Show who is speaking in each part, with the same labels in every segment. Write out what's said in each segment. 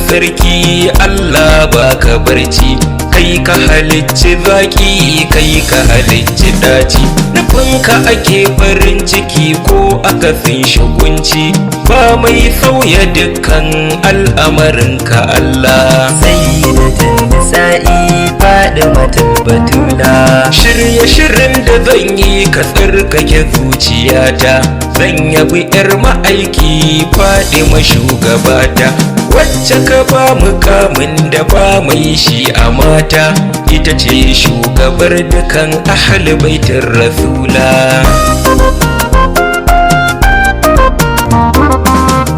Speaker 1: sarki Allah baka barci, kai ka halicci zaki, kai ka halicci daci. Nufinka ake farin ciki ko akasin shugunci, ba mai sauya dukkan al'amarinka Allah.
Speaker 2: Sayyidatun nisa'i Fadimatul Batula.
Speaker 1: Shirye shirin da zan yi ka tsarkake zuciyata, zan yabi 'yar ma'aiki Fadima shugabata, wacce ka ba mukamin da ba mai shi a mata, ita ce shugabar dukan ahli baitin rasula.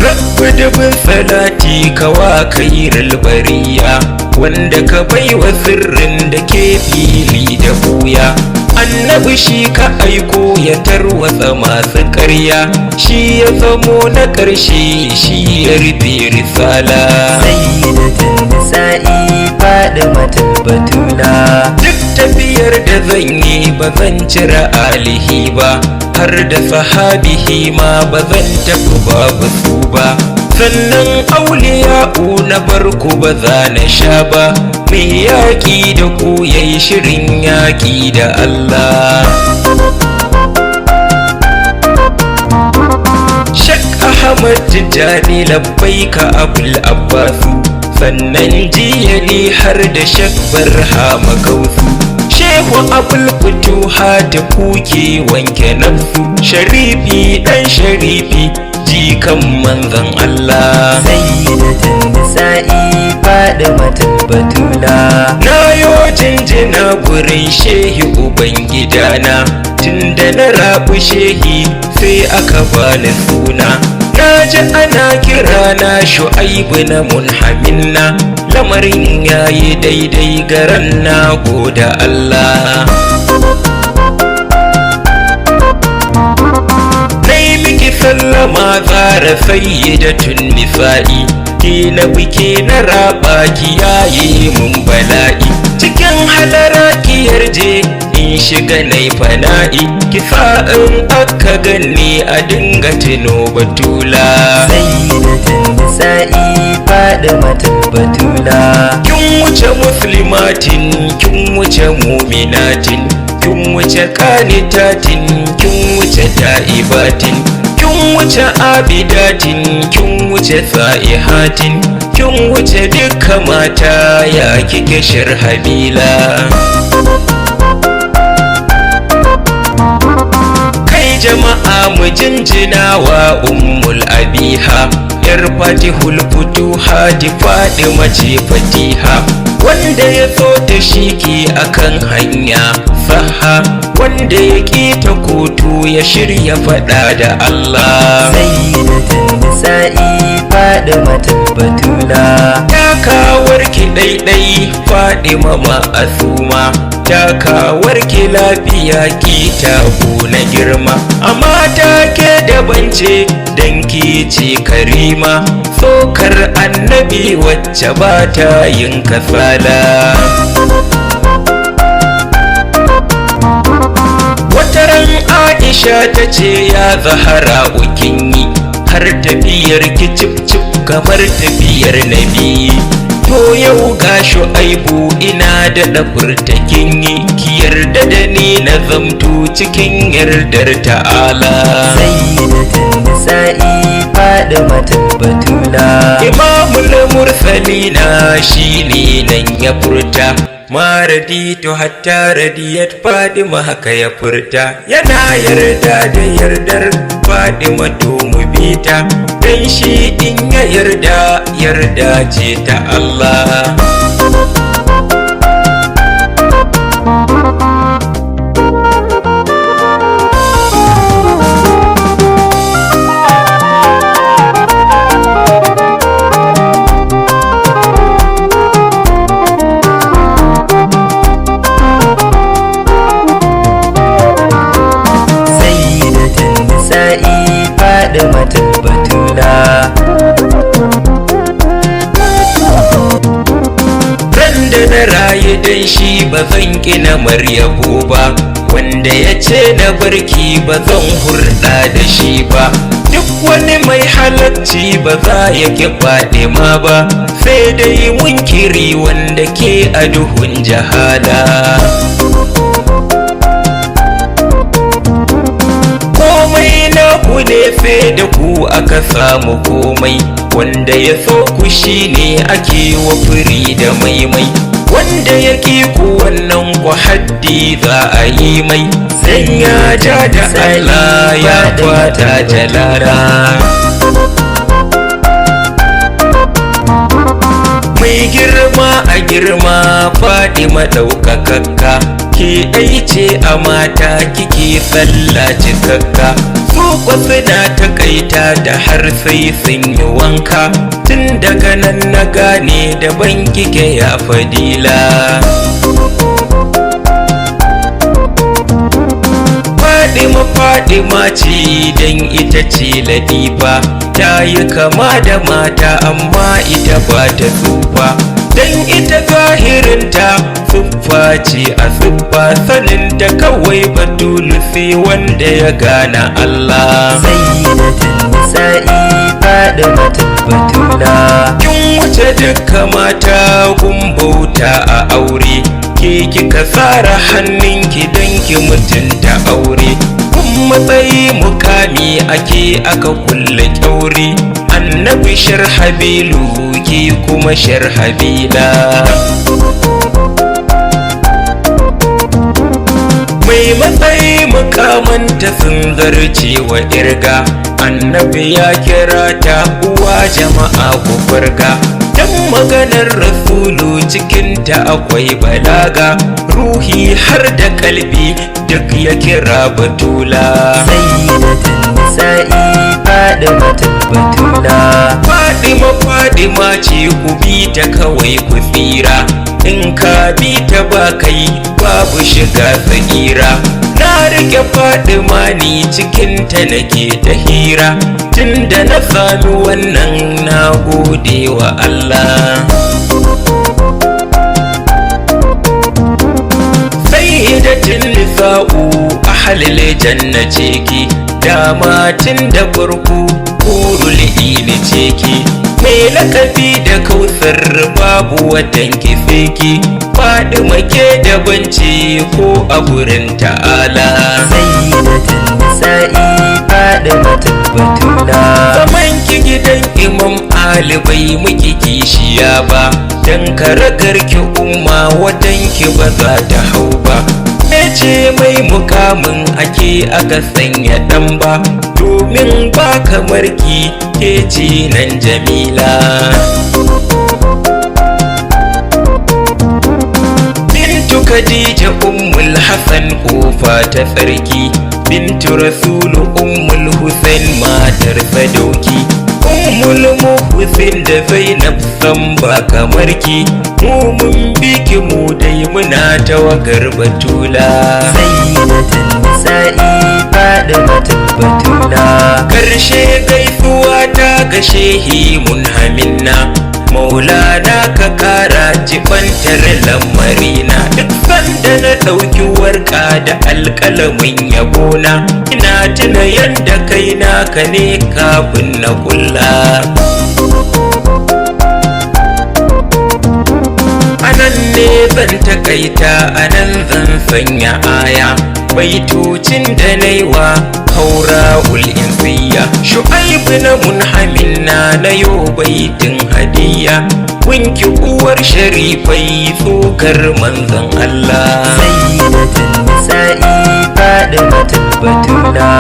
Speaker 1: Rabbi dubin salati kawa kairul bariya, wanda ka baiwa sirrin da ke fili da buya. Annabi shi ka aiko ya tarwatsa masu ƙarya, shi ya zamo na ƙarshe, shi ya rufe risala.
Speaker 2: Sayyidatun nisa'i Fadimatul Batula.
Speaker 1: Duk tafiyar da zan yi ba zan cire alihi ba, har da sahabihi ma ba zan tafi babu su ba. Sannan auliya'u na barku ba za na sha ba, mai yaƙi da ku yayi shirin yaƙi da Allah. Shak Ahmad Tijjani labbaika Abul Abbasu, sannan jiyali har da Shak Barhama Gausu. Shehu Abul Futuhat kuke wanke nafsu, sharifi dan sharifi jikan manzon Allah.
Speaker 2: Sayyidatun nisa'i Fadimatul Batula.
Speaker 1: Na yo jinjina gurin shehi ubangidana, tunda na rabu shehi sai aka bani suna. Na ji ana kira na Shu'aibu na Munhaminna, lamarin yayi daidai garan na goda Allah. Nai miki sallama zara sayyidatun nisa'i, ke na bike na raba ki yayi mun bala'i. Cikin halara ki yarje in shiga nai fana'i, ki in aka ganni a dinga tuno Batula.
Speaker 2: Sayyidatun nisa'i Fadimatul Batula.
Speaker 1: Kin wuce muslimatin, kin wuce muminatin, kin wuce kanitatin, kin wuce ta'ibatin, kin wuce abidatin, kin wuce sa'ihatin, kin wuce dukkan mata ya kike sharhabila. Kai jama'a mu jinjina wa ummul abiha, yar fatihul futuhati Fadima ce fatiha, wanda ya so ta shiki akan hanya saha, wanda ya ƙi ta kotu ya shirya faɗa da Allah.
Speaker 2: Sayyidatun nisa'i Fadimatul Batula.
Speaker 1: Takawar ki ɗaiɗai Fadima ma'asuma, takawar ki lafiya ki tabu na girma, amma take daban ce dan ki ce karima, tsokar annabi wacce ba ta yin kasala. Wataran Aisha ta ce ya Zahara ukin yi, har tafiyar ki cip kamar tafiyar nabi. To yau ga Shu'aibu ina da furta kin yi, ki yarda da ni na zamto cikin yardar ta'ala.
Speaker 2: Sayyidatun nisa'i Fadimatul Batula.
Speaker 1: Imamul mursalina shine nan ya furta, ma raditu hatta radiyat Fadima haka ya furta, yana yarda da yardar Fadima to mu bita, dan shi in ya yarda yarda ce ta Allah.
Speaker 2: Fadimatul Batula.
Speaker 1: Ran da na raye dan shi ba zan ƙina Maryabo ba, wanda ya ce na barki ba zan hurɗa da shi ba. duk wani mai halacci ba za ya ki Fatima ba, sai dai munkiri wanda ke a duhun jahala. Komai na ku ne sai da ku aka samu komai, wanda ya so ku shine ake wa firi da maimai, wanda ya ki ku wannan ku haddi za a yi mai, sai ya ja da Allah ya kwata jalara. Mai girma a girma Fatima ɗaukakakka, ke ɗai ce a mata kike tsalla cikakka, su kwa suna takaita da har sai sun yi wanka, tun daga nan na gane daban kike ya Fadila. Fatima ce dan ita ce Latifa, ta yi kama da mata amma ita ba ta tsufa, dan ita zahirinta siffa ce a siffa, saninta kawai Batulu sai wanda ya gana Allah.
Speaker 2: Sayyidatin nisa'i Fadimatul Batula,
Speaker 1: kin wuce dukka mata kun bauta a aure, ke kika tsara hannunki don ki mutunta aure, kun matsayi mukami ake aka kulle kyaure, annabi Sharhabilu ki kuma Sharhabila. Mai matsayi mukamanta sun zarce wa irga, annabi ya kira ta uwa jama'a ku farga, dan maganar rasulu cikinta akwai balaga, ruhi har da kalbi duk ya kira Batula.
Speaker 2: Sayyidatin nisa'i Fadimatul Batula,
Speaker 1: Fadima ce ku bi ta kawai ku tsira, in ka bi ta ba kai babu shiga tsagira, na rike Fadima ni cikinta nake ta hira, tunda na sami wannan na gode wa Allah. Sayyidatin nisa'u ahlil janna ce ki, dama tun da farko hurul ini ce ki, mai lakabi da Kausar babu watan ki sai ki, Fadima ke daban ce ko a gurin ta'ala.
Speaker 2: Sayyidatin nisa'i Fadimatul Batula,
Speaker 1: zaman ki gidan Imam Ali bai miki kishiya ba, dan karagar ki umma watan ki ba za ta hau ba, ce mai mukamin ake aka sanya dan ba, domin ba kamar ki ke ce nan Jamila. Bintu Khadija ummul Hassan kofa ta tsarki, bintu Rasulu ummul Hussein matar sadauki, ummul Muhsin da Zainab san ba kamar ki, mu mun bi ki mu dai muna tawagar Batula.
Speaker 2: Sayyidatin nisa'i Fadimatul Batula,
Speaker 1: Karshe gaisuwa ta ga shehi Munhaminna, Maulana ka kara jibantar lamarina, duk sanda na ɗauki warka da alƙalamin yabona, ina tuna yadda kai naka ne kafin na kulla. Anan ne zan takaita, anan zan sanya aya, baitocin da naiwa Haura'ul Insiya, Shu'aibu na Munhaminna na yo baitin hadiya, wanki uwar sharifai tsokar manzon Allah.
Speaker 2: Sayyidatin nisa'i Fadimatul Batula.